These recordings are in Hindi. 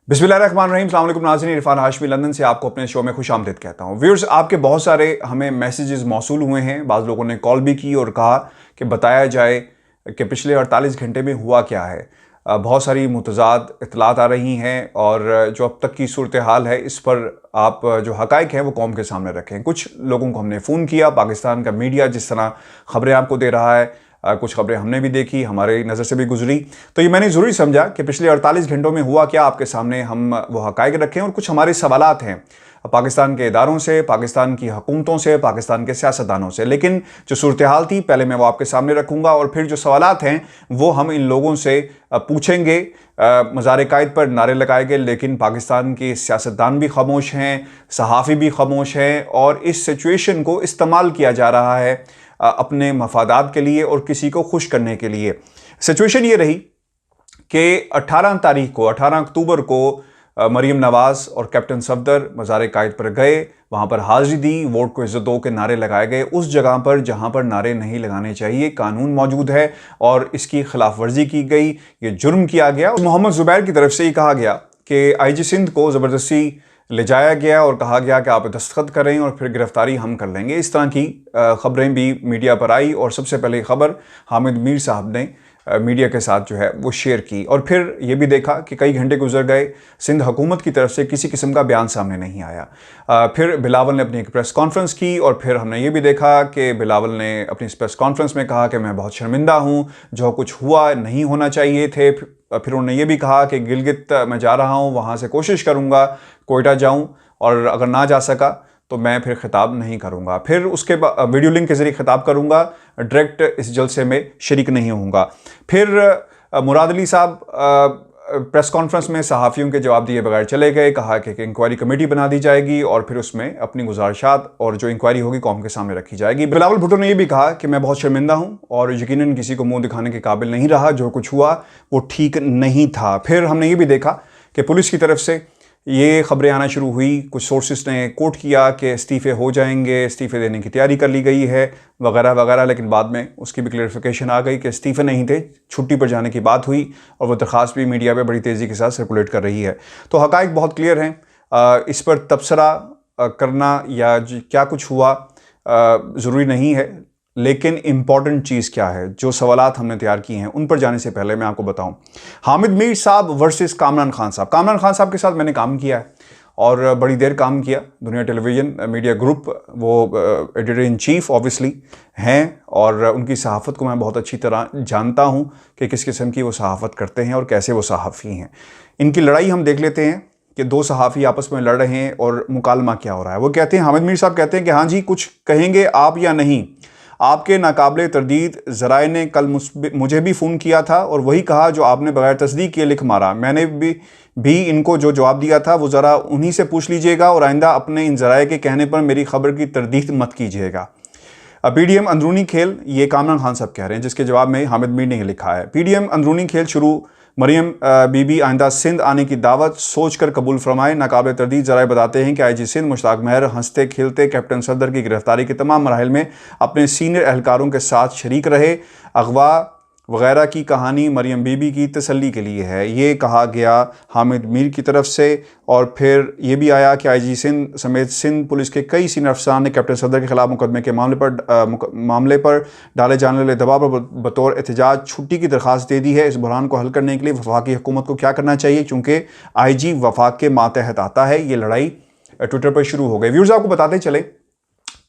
बिस्मिल्लाहिर्रहमानिर्रहीम। अस्सलाम वालेकुम नाज़रीन, इरफान हाशमी लंदन से आपको अपने शो में खुशामदीद कहता हूँ। व्यूअर्स, आपके बहुत सारे हमें मैसेजेस मौसूल हुए हैं। बाज़ लोगों ने कॉल भी की और कहा कि बताया जाए कि पिछले 48 घंटे में हुआ क्या है। बहुत सारी मुतज़ाद इत्तलात आ रही हैं और जो अब तक की सूरत हाल है इस पर आप जो हक़ाइक़ हैं वो कौम के सामने रखें। कुछ लोगों को हमने फ़ोन किया, पाकिस्तान का मीडिया जिस तरह ख़बरें आपको दे रहा है, कुछ खबरें हमने भी देखी, हमारे नज़र से भी गुजरी, तो ये मैंने ज़रूरी समझा कि पिछले 48 घंटों में हुआ क्या आपके सामने हम वो हक़ाइक़ रखें। और कुछ हमारे सवालात हैं पाकिस्तान के इदारों से, पाकिस्तान की हुकूमतों से, पाकिस्तान के सियासतदानों से। लेकिन जो सूरत हाल थी पहले मैं वो आपके सामने रखूँगा और फिर जो सवालात हैं वो हम इन लोगों से पूछेंगे। मज़ार-ए-कायद पर नारे लगाए गए लेकिन पाकिस्तान के सियासतदान भी खामोश हैं, सहाफ़ी भी खामोश हैं और इस सिचुएशन को इस्तेमाल किया जा रहा है अपने मफादात के लिए और किसी को खुश करने के लिए। सिचुएशन ये रही कि 18 अक्टूबर को मरीम नवाज़ और कैप्टन सफदर मज़ार-ए-कायद पर गए, वहाँ पर हाज़िरी दी, वोट को इज़्ज़त दो के नारे लगाए गए उस जगह पर जहाँ पर नारे नहीं लगाने चाहिए। कानून मौजूद है और इसकी खिलाफ वर्जी की गई, ये जुर्म किया गया। मोहम्मद ज़ुबैर की तरफ से ये कहा गया कि IG सिंध को ज़बरदस्ती ले जाया गया और कहा गया कि आप दस्तखत करें और फिर गिरफ्तारी हम कर लेंगे। इस तरह की खबरें भी मीडिया पर आई और सबसे पहले खबर हामिद मीर साहब ने मीडिया के साथ जो है वो शेयर की। और फिर ये भी देखा कि कई घंटे गुजर गए, सिंध हुकूमत की तरफ से किसी किस्म का बयान सामने नहीं आया। फिर बिलावल ने अपनी एक प्रेस कॉन्फ्रेंस की और फिर हमने ये भी देखा कि बिलावल ने अपनी इस प्रेस कॉन्फ्रेंस में कहा कि मैं बहुत शर्मिंदा हूँ, जो कुछ हुआ नहीं होना चाहिए थे। फिर उन्होंने ये भी कहा कि गिलगित मैं जा रहा हूँ, वहाँ से कोशिश करूँगा कोयटा जाऊँ और अगर ना जा सका तो मैं फिर खिताब नहीं करूँगा। फिर उसके बाद वीडियो लिंक के ज़रिए खिताब करूँगा, डायरेक्ट इस जलसे में शरीक नहीं होऊंगा। फिर मुराद अली साहब प्रेस कॉन्फ्रेंस में सहाफ़ियों के जवाब दिए बगैर चले गए, कहा कि इंक्वायरी कमेटी बना दी जाएगी और फिर उसमें अपनी गुजारिशात और जो इंक्वायरी होगी कौम के सामने रखी जाएगी। बिलावल भुट्टो ने यह भी कहा कि मैं बहुत शर्मिंदा हूँ और यकीनन किसी को मुंह दिखाने के काबिल नहीं रहा, जो कुछ हुआ वो ठीक नहीं था। फिर हमने ये भी देखा कि पुलिस की तरफ से ये खबरें आना शुरू हुई, कुछ सोर्सेस ने कोट किया कि इस्तीफ़े हो जाएंगे, इस्तीफ़े देने की तैयारी कर ली गई है वगैरह वगैरह, लेकिन बाद में उसकी भी क्लैरिफिकेशन आ गई कि इस्तीफ़े नहीं थे, छुट्टी पर जाने की बात हुई और वो दरख्वास्त भी मीडिया पे बड़ी तेज़ी के साथ सर्कुलेट कर रही है। तो हक़ाइक़ बहुत क्लियर हैं, इस पर तबसरा करना या क्या कुछ हुआ ज़रूरी नहीं है, लेकिन इम्पॉर्टेंट चीज़ क्या है, जो सवालात हमने तैयार किए हैं उन पर जाने से पहले मैं आपको बताऊं। हामिद मीर साहब वर्सेस कामरान खान साहब। कामरान खान साहब के साथ मैंने काम किया है और बड़ी देर काम किया। दुनिया टेलीविज़न मीडिया ग्रुप, वो एडिटर इन चीफ ऑब्वियसली हैं और उनकी सहाफ़त को मैं बहुत अच्छी तरह जानता हूं कि किस किस्म की वो सहाफ़त करते हैं और कैसे वो सहाफ़ी हैं। इनकी लड़ाई हम देख लेते हैं कि दो सहाफ़ी आपस में लड़ रहे हैं और मुकालमा क्या हो रहा है। वो कहते हैं, हामिद मीर साहब कहते हैं कि हाँ जी, कुछ कहेंगे आप या नहीं। आपके नाकाबिले तरदीद ज़राए ने कल मुझे भी फ़ोन किया था और वही कहा जो आपने बगैर तस्दीक किए लिख मारा। मैंने भी इनको जो जवाब दिया था वो ज़रा उन्हीं से पूछ लीजिएगा और आइंदा अपने इन ज़राए के कहने पर मेरी खबर की तरदीद मत कीजिएगा। PDM अंदरूनी खेल, ये कामरान खान साहब कह रहे हैं, जिसके जवाब में हामिद मीर ने लिखा है, PDM अंदरूनी खेल शुरू, मरियम बीबी आइंदा सिंध आने की दावत सोचकर कबूल फरमाए। नाकाबिल तरदीद ज़राए बताते हैं कि IG सिंध मुश्ताक महर हंसते खेलते कैप्टन सफदर की गिरफ्तारी के तमाम मराहिल में अपने सीनियर एहलकारों के साथ शरीक रहे। अगवा वगैरह की कहानी मरियम बीबी की तसल्ली के लिए है, ये कहा गया हामिद मीर की तरफ से। और फिर ये भी आया कि IG सिंध समेत सिंध पुलिस के कई सीनियर अफसरान ने कैप्टन सफदर के खिलाफ मुकदमे के मामले पर डाले जाने वाले दबाव पर बतौर एहतजाज छुट्टी की दरख्वास्त दे दी है। इस बहरान को हल करने के लिए वफाकी हुकूमत को क्या करना चाहिए, चूँकि IG वफाक के मातहत आता है। ये लड़ाई ट्विटर पर शुरू हो गई। व्यूअर्स, आपको बताते चले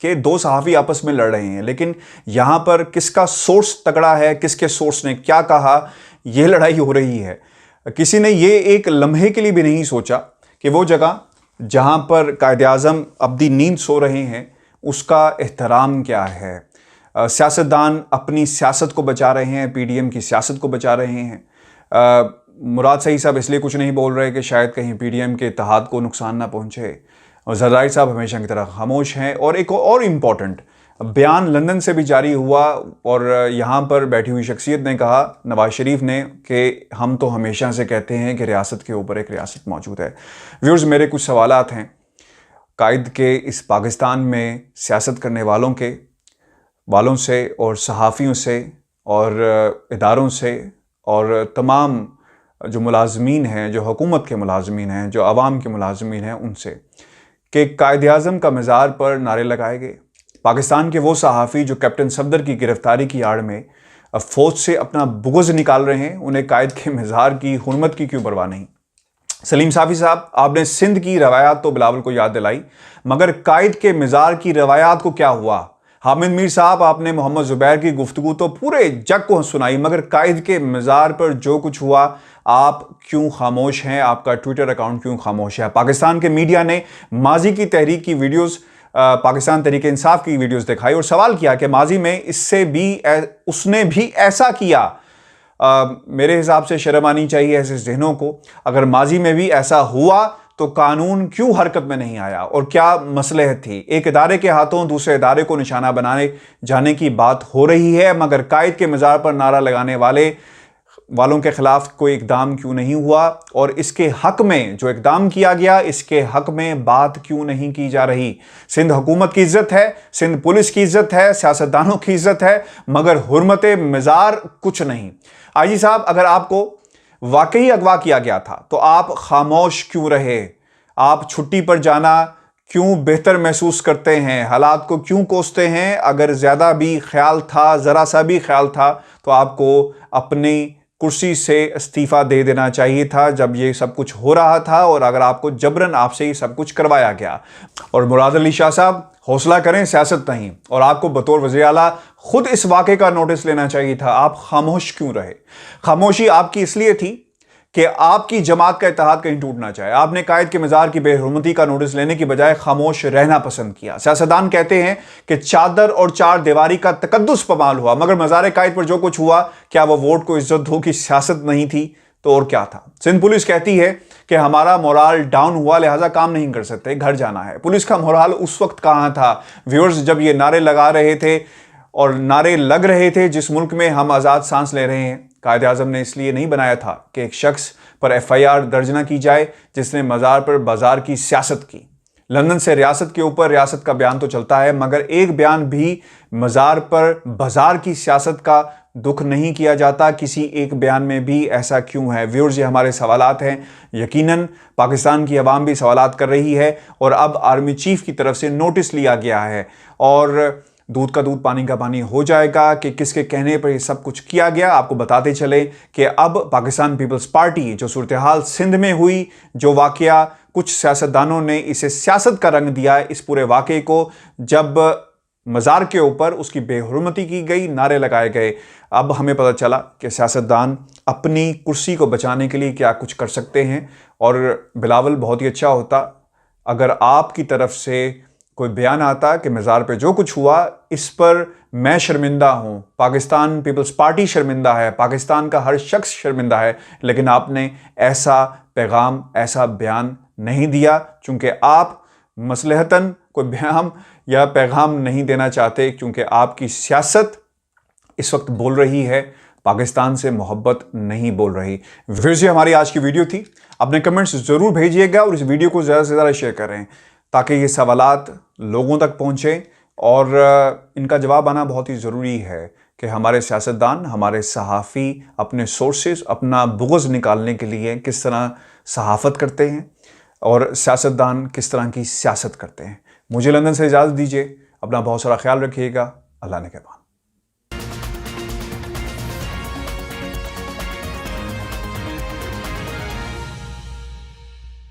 कि दो सहाफ़ी आपस में लड़ रहे हैं, लेकिन यहाँ पर किसका सोर्स तगड़ा है, किसके सोर्स ने क्या कहा, यह लड़ाई हो रही है। किसी ने ये एक लम्हे के लिए भी नहीं सोचा कि वो जगह जहाँ पर कायद-ए-आज़म अब्दी नींद सो रहे हैं उसका एहतराम क्या है। सियासतदान अपनी सियासत को बचा रहे हैं, PDM की सियासत को बचा रहे हैं। मुराद सही साहब इसलिए कुछ नहीं बोल रहे कि शायद कहीं PDM के इत्तेहाद को नुकसान ना पहुँचे, और ज़रदारी साहब हमेशा की तरह खामोश हैं। और एक और इम्पॉर्टेंट बयान लंदन से भी जारी हुआ और यहाँ पर बैठी हुई शख्सियत ने कहा, नवाज शरीफ ने, कि हम तो हमेशा से कहते हैं कि रियासत के ऊपर एक रियासत मौजूद है। व्यूअर्स, मेरे कुछ सवालात हैं कायद के इस पाकिस्तान में सियासत करने वालों से और सहाफ़ियों से और इदारों से और तमाम जो मुलाजमीन हैं, जो हुकूमत के मुलाजमीन हैं, जो अवाम के मुलाजमीन हैं, उनसे कि कायद-ए-आज़म का मज़ार पर नारे लगाए गए। पाकिस्तान के वो सहाफ़ी जो कैप्टन सफदर की गिरफ़्तारी की आड़ में फ़ौज से अपना बुग़्ज़ निकाल रहे हैं, उन्हें कायद के मज़ार की हुर्मत की क्यों परवाह नहीं। सलीम साफ़ी साहब, आपने सिंध की रवायात तो बिलावल को याद दिलाई, मगर कायद के मज़ार की रवायात को क्या हुआ? हामिद मीर साहब, आपने मोहम्मद ज़ुबैर की गुफ्तगू तो पूरे जग को सुनाई, मगर कायद के मज़ार पर जो कुछ हुआ आप क्यों खामोश हैं? आपका ट्विटर अकाउंट क्यों खामोश है? पाकिस्तान के मीडिया ने माजी की तहरीक की वीडियोस, पाकिस्तान तहरीक इंसाफ की वीडियोस दिखाई और सवाल किया कि माजी में इससे भी उसने भी ऐसा किया। मेरे हिसाब से शर्म आनी चाहिए ऐसे जहनों को। अगर माजी में भी ऐसा हुआ तो कानून क्यों हरकत में नहीं आया और क्या मसलहत थी? एक इदारे के हाथों दूसरे इदारे को निशाना बनाने जाने की बात हो रही है, मगर कायद के मज़ार पर नारा लगाने वालों के खिलाफ कोई इकदाम क्यों नहीं हुआ? और इसके हक में जो इकदाम किया गया, इसके हक में बात क्यों नहीं की जा रही? सिंध हुकूमत की इज्जत है, सिंध पुलिस की इज्जत है, सियासतदानों की इज्जत है, मगर हुर्मत मज़ार कुछ नहीं। आईजी साहब, अगर आपको वाकई अगवा किया गया था तो आप खामोश क्यों रहे? आप छुट्टी पर जाना क्यों बेहतर महसूस करते हैं? हालात को क्यों कोसते हैं? अगर ज़्यादा भी ख्याल था, ज़रा सा भी ख्याल था, तो आपको अपनी कुर्सी से इस्तीफ़ा दे देना चाहिए था जब ये सब कुछ हो रहा था, और अगर आपको जबरन आपसे ये सब कुछ करवाया गया। और मुराद अली शाह साहब, हौसला करें, सियासत नहीं। और आपको बतौर वज़ीर आला खुद इस वाक़े का नोटिस लेना चाहिए था। आप खामोश क्यों रहे? खामोशी आपकी इसलिए थी कि आपकी जमात का इत्तेहाद कहीं टूट ना जाए। आपने कायद के मज़ार की बेहुरमती का नोटिस लेने की बजाय खामोश रहना पसंद किया। सियासतदान कहते हैं कि चादर और चार दीवारी का तकद्दुस पमाल हुआ, मगर मज़ार कायद पर जो कुछ हुआ, क्या वो वोट को इज्जत दो की सियासत नहीं थी तो और क्या था? सिंध पुलिस कहती है कि हमारा मोराल डाउन हुआ, लिहाजा काम नहीं कर सकते, घर जाना है। पुलिस का मोराल उस वक्त कहां था व्यूअर्स, जब ये नारे लगा रहे थे और नारे लग रहे थे जिस मुल्क में हम आज़ाद सांस ले रहे हैं? कायद-ए-आज़म ने इसलिए नहीं बनाया था कि एक शख्स पर एफआईआर दर्ज न की जाए जिसने मज़ार पर बाजार की सियासत की। लंदन से रियासत के ऊपर रियासत का बयान तो चलता है, मगर एक बयान भी मज़ार पर बाजार की सियासत का दुख नहीं किया जाता। किसी एक बयान में भी ऐसा क्यों है? व्यूअर्स, ये हमारे सवालात हैं। यकीनन पाकिस्तान की आवाम भी सवालात कर रही है और अब आर्मी चीफ की तरफ से नोटिस लिया गया है और दूध का दूध पानी का पानी हो जाएगा कि किसके कहने पर ये सब कुछ किया गया। आपको बताते चले कि अब पाकिस्तान पीपल्स पार्टी, जो सूरत हाल सिंध में हुई, जो वाकया, कुछ सियासतदानों ने इसे सियासत का रंग दिया इस पूरे वाकये को, जब मज़ार के ऊपर उसकी बेहुरमती की गई, नारे लगाए गए। अब हमें पता चला कि सियासतदान अपनी कुर्सी को बचाने के लिए क्या कुछ कर सकते हैं। और बिलावल, बहुत ही अच्छा होता अगर आपकी तरफ से कोई बयान आता कि मज़ार पे जो कुछ हुआ इस पर मैं शर्मिंदा हूँ, पाकिस्तान पीपल्स पार्टी शर्मिंदा है, पाकिस्तान का हर शख्स शर्मिंदा है, लेकिन आपने ऐसा पैगाम, ऐसा बयान नहीं दिया, चूँकि आप मसलहतन कोई बयान या पैगाम नहीं देना चाहते, क्योंकि आपकी सियासत इस वक्त बोल रही है, पाकिस्तान से मोहब्बत नहीं बोल रही। फिर से हमारी आज की वीडियो थी। अपने कमेंट्स ज़रूर भेजिएगा और इस वीडियो को ज़्यादा से ज़्यादा शेयर करें ताकि ये सवालात लोगों तक पहुँचें, और इनका जवाब आना बहुत ही ज़रूरी है कि हमारे सियासतदान, हमारे सहाफ़ी अपने सोर्सेज, अपना बुग़्ज़ निकालने के लिए किस तरह सहाफ़त करते हैं और सियासतदान किस तरह की सियासत करते हैं। मुझे लंदन से इजाज़त दीजिए। अपना बहुत सारा ख्याल रखिएगा। अल्लाह ने कहबान।